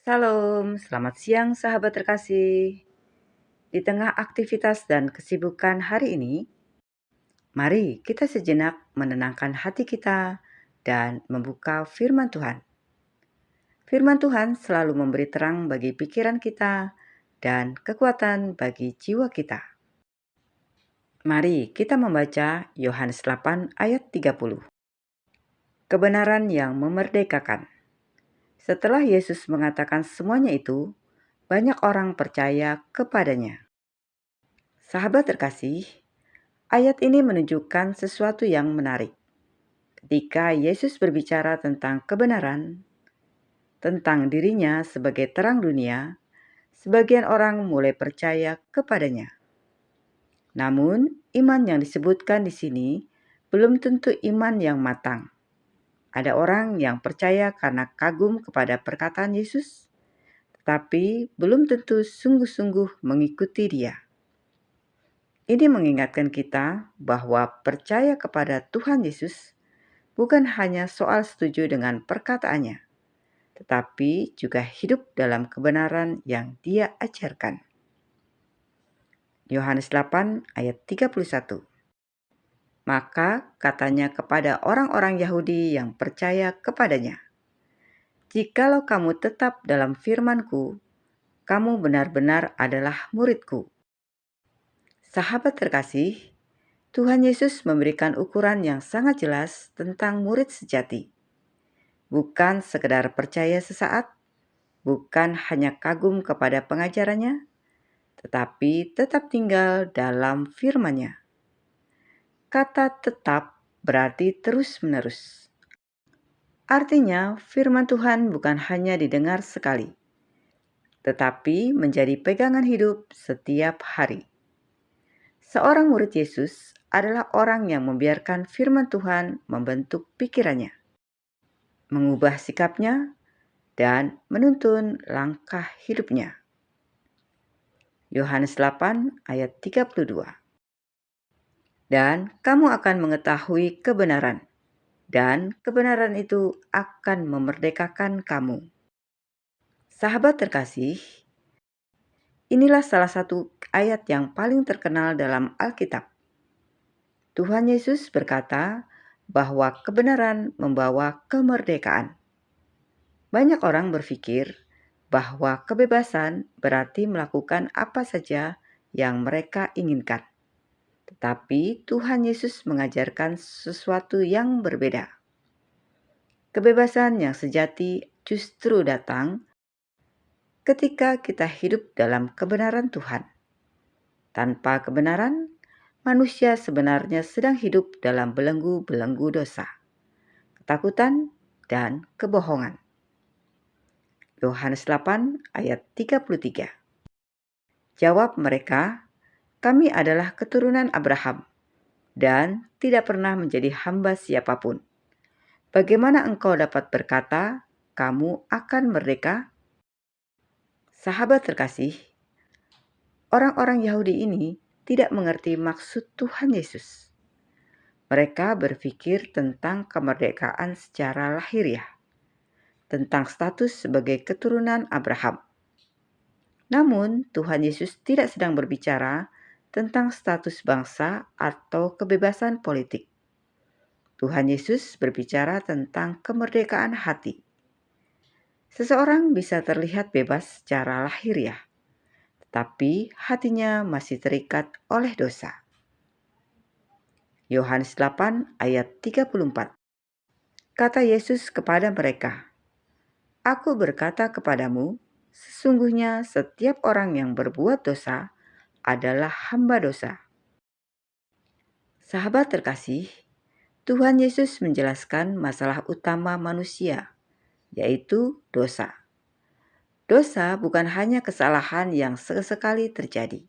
Salam, selamat siang sahabat terkasih. Di tengah aktivitas dan kesibukan hari ini, mari kita sejenak menenangkan hati kita dan membuka firman Tuhan. Firman Tuhan selalu memberi terang bagi pikiran kita dan kekuatan bagi jiwa kita. Mari kita membaca Yohanes 8 ayat 30. Kebenaran yang memerdekakan. Setelah Yesus mengatakan semuanya itu, banyak orang percaya kepadanya. Sahabat terkasih, ayat ini menunjukkan sesuatu yang menarik. Ketika Yesus berbicara tentang kebenaran, tentang dirinya sebagai terang dunia, sebagian orang mulai percaya kepadanya. Namun, iman yang disebutkan di sini belum tentu iman yang matang. Ada orang yang percaya karena kagum kepada perkataan Yesus, tetapi belum tentu sungguh-sungguh mengikuti Dia. Ini mengingatkan kita bahwa percaya kepada Tuhan Yesus bukan hanya soal setuju dengan perkataannya, tetapi juga hidup dalam kebenaran yang Dia ajarkan. Yohanes 8 ayat 31. Maka katanya kepada orang-orang Yahudi yang percaya kepadanya, "Jikalau kamu tetap dalam firman-Ku, kamu benar-benar adalah murid-Ku." Sahabat terkasih, Tuhan Yesus memberikan ukuran yang sangat jelas tentang murid sejati. Bukan sekedar percaya sesaat, bukan hanya kagum kepada pengajarannya, tetapi tetap tinggal dalam firman-Nya. Kata tetap berarti terus-menerus. Artinya, firman Tuhan bukan hanya didengar sekali, tetapi menjadi pegangan hidup setiap hari. Seorang murid Yesus adalah orang yang membiarkan firman Tuhan membentuk pikirannya, mengubah sikapnya, dan menuntun langkah hidupnya. Yohanes 8 ayat 32. Dan kamu akan mengetahui kebenaran, dan kebenaran itu akan memerdekakan kamu. Sahabat terkasih, inilah salah satu ayat yang paling terkenal dalam Alkitab. Tuhan Yesus berkata bahwa kebenaran membawa kemerdekaan. Banyak orang berpikir bahwa kebebasan berarti melakukan apa saja yang mereka inginkan. Tetapi Tuhan Yesus mengajarkan sesuatu yang berbeda. Kebebasan yang sejati justru datang ketika kita hidup dalam kebenaran Tuhan. Tanpa kebenaran, manusia sebenarnya sedang hidup dalam belenggu-belenggu dosa, ketakutan, dan kebohongan. Yohanes 8 ayat 33. Jawab mereka, "Kami adalah keturunan Abraham dan tidak pernah menjadi hamba siapapun. Bagaimana engkau dapat berkata, kamu akan merdeka?" Sahabat terkasih, orang-orang Yahudi ini tidak mengerti maksud Tuhan Yesus. Mereka berpikir tentang kemerdekaan secara lahiriah, tentang status sebagai keturunan Abraham. Namun, Tuhan Yesus tidak sedang berbicara tentang status bangsa atau kebebasan politik. Tuhan Yesus berbicara tentang kemerdekaan hati. Seseorang bisa terlihat bebas secara lahiriah, tetapi hatinya masih terikat oleh dosa. Yohanes 8 ayat 34. Kata Yesus kepada mereka, "Aku berkata kepadamu, sesungguhnya setiap orang yang berbuat dosa adalah hamba dosa." Sahabat terkasih, Tuhan Yesus menjelaskan masalah utama manusia, yaitu dosa. Dosa bukan hanya kesalahan yang sesekali terjadi.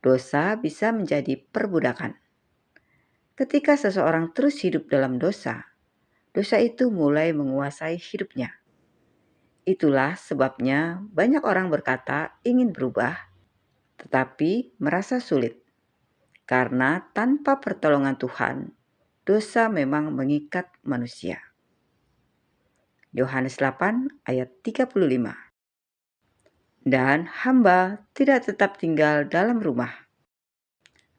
Dosa bisa menjadi perbudakan. Ketika seseorang terus hidup dalam dosa, dosa itu mulai menguasai hidupnya. Itulah sebabnya banyak orang berkata ingin berubah, tetapi merasa sulit. Karena tanpa pertolongan Tuhan, dosa memang mengikat manusia. Yohanes 8 ayat 35. Dan hamba tidak tetap tinggal dalam rumah,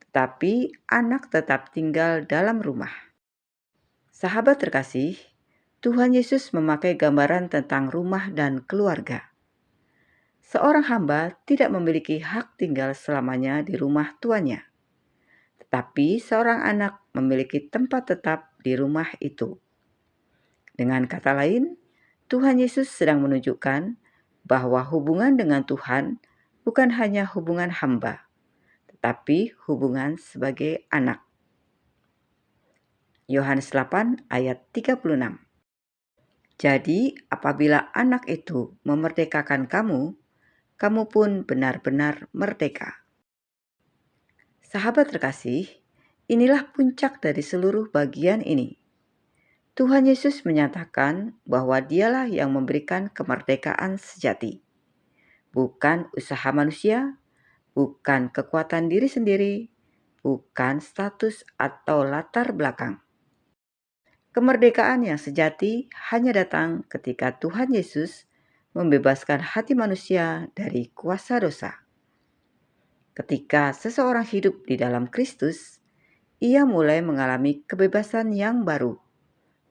tetapi anak tetap tinggal dalam rumah. Sahabat terkasih, Tuhan Yesus memakai gambaran tentang rumah dan keluarga. Seorang hamba tidak memiliki hak tinggal selamanya di rumah tuannya, tetapi seorang anak memiliki tempat tetap di rumah itu. Dengan kata lain, Tuhan Yesus sedang menunjukkan bahwa hubungan dengan Tuhan bukan hanya hubungan hamba, tetapi hubungan sebagai anak. Yohanes 8 ayat 36. Jadi, apabila anak itu memerdekakan kamu, kamu pun benar-benar merdeka. Sahabat terkasih, inilah puncak dari seluruh bagian ini. Tuhan Yesus menyatakan bahwa Dialah yang memberikan kemerdekaan sejati, bukan usaha manusia, bukan kekuatan diri sendiri, bukan status atau latar belakang. Kemerdekaan yang sejati hanya datang ketika Tuhan Yesus membebaskan hati manusia dari kuasa dosa. Ketika seseorang hidup di dalam Kristus, ia mulai mengalami kebebasan yang baru,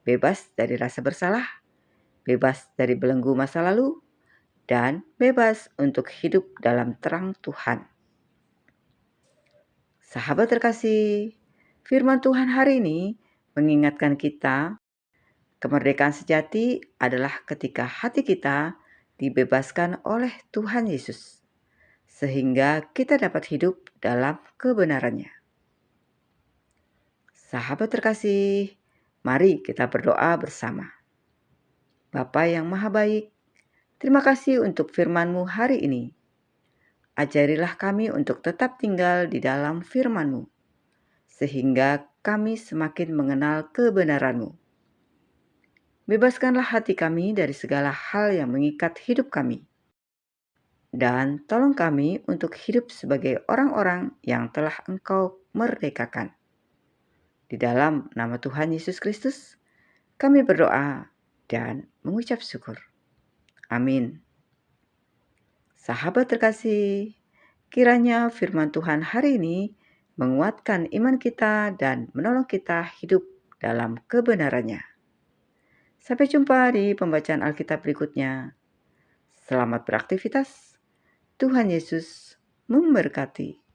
bebas dari rasa bersalah, bebas dari belenggu masa lalu, dan bebas untuk hidup dalam terang Tuhan. Sahabat terkasih, firman Tuhan hari ini mengingatkan kita, kemerdekaan sejati adalah ketika hati kita dibebaskan oleh Tuhan Yesus, sehingga kita dapat hidup dalam kebenarannya. Sahabat terkasih, mari kita berdoa bersama. Bapa yang Maha Baik, terima kasih untuk firman-Mu hari ini. Ajarilah kami untuk tetap tinggal di dalam firman-Mu, sehingga kami semakin mengenal kebenaran-Mu. Bebaskanlah hati kami dari segala hal yang mengikat hidup kami. Dan tolong kami untuk hidup sebagai orang-orang yang telah Engkau merdekakan. Di dalam nama Tuhan Yesus Kristus, kami berdoa dan mengucap syukur. Amin. Sahabat terkasih, kiranya firman Tuhan hari ini menguatkan iman kita dan menolong kita hidup dalam kebenarannya. Sampai jumpa di pembacaan Alkitab berikutnya. Selamat beraktivitas. Tuhan Yesus memberkati.